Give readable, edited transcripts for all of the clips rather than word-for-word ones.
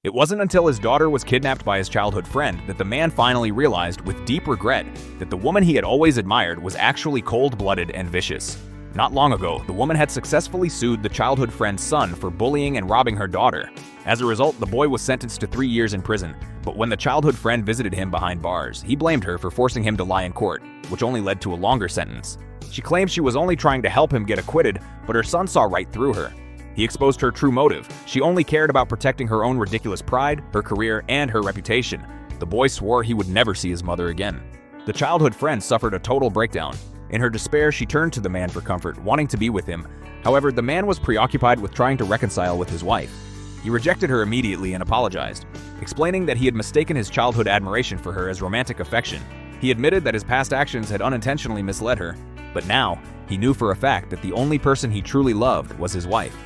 It wasn't until his daughter was kidnapped by his childhood friend that the man finally realized, with deep regret, that the woman he had always admired was actually cold-blooded and vicious. Not long ago, the woman had successfully sued the childhood friend's son for bullying and robbing her daughter. As a result, the boy was sentenced to 3 years in prison, but when the childhood friend visited him behind bars, he blamed her for forcing him to lie in court, which only led to a longer sentence. She claimed she was only trying to help him get acquitted, but her son saw right through her. He exposed her true motive. She only cared about protecting her own ridiculous pride, her career, and her reputation. The boy swore he would never see his mother again. The childhood friend suffered a total breakdown. In her despair, she turned to the man for comfort, wanting to be with him. However, the man was preoccupied with trying to reconcile with his wife. He rejected her immediately and apologized, explaining that he had mistaken his childhood admiration for her as romantic affection. He admitted that his past actions had unintentionally misled her, but now, he knew for a fact that the only person he truly loved was his wife.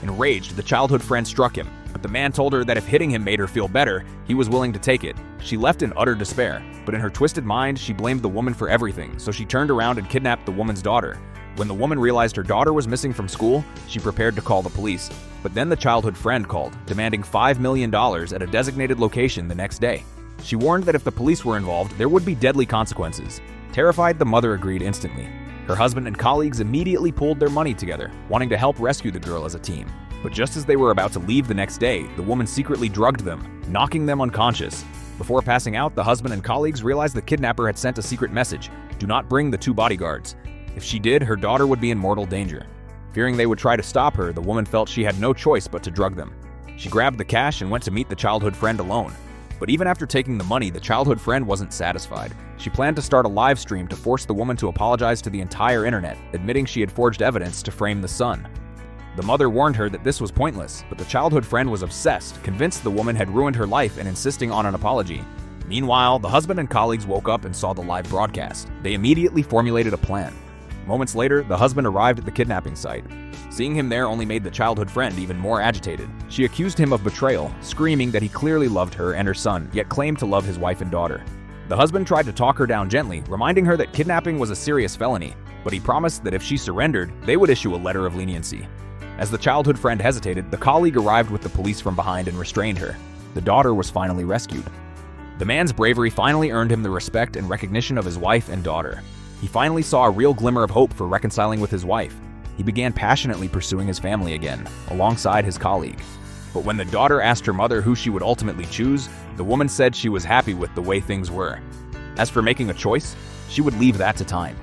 Enraged, the childhood friend struck him, but the man told her that if hitting him made her feel better, he was willing to take it. She left in utter despair, but in her twisted mind, she blamed the woman for everything, so she turned around and kidnapped the woman's daughter. When the woman realized her daughter was missing from school, she prepared to call the police. But then the childhood friend called, demanding $5 million at a designated location the next day. She warned that if the police were involved, there would be deadly consequences. Terrified, the mother agreed instantly. Her husband and colleagues immediately pooled their money together, wanting to help rescue the girl as a team. But just as they were about to leave the next day, the woman secretly drugged them, knocking them unconscious. Before passing out, the husband and colleagues realized the kidnapper had sent a secret message: do not bring the 2 bodyguards. If she did, her daughter would be in mortal danger. Fearing they would try to stop her, the woman felt she had no choice but to drug them. She grabbed the cash and went to meet the childhood friend alone. But even after taking the money, the childhood friend wasn't satisfied. She planned to start a live stream to force the woman to apologize to the entire internet, admitting she had forged evidence to frame the son. The mother warned her that this was pointless, but the childhood friend was obsessed, convinced the woman had ruined her life and insisting on an apology. Meanwhile, the husband and colleagues woke up and saw the live broadcast. They immediately formulated a plan. Moments later, the husband arrived at the kidnapping site. Seeing him there only made the childhood friend even more agitated. She accused him of betrayal, screaming that he clearly loved her and her son, yet claimed to love his wife and daughter. The husband tried to talk her down gently, reminding her that kidnapping was a serious felony, but he promised that if she surrendered, they would issue a letter of leniency. As the childhood friend hesitated, the colleague arrived with the police from behind and restrained her. The daughter was finally rescued. The man's bravery finally earned him the respect and recognition of his wife and daughter. He finally saw a real glimmer of hope for reconciling with his wife. He began passionately pursuing his family again, alongside his colleague. But when the daughter asked her mother who she would ultimately choose, the woman said she was happy with the way things were. As for making a choice, she would leave that to time.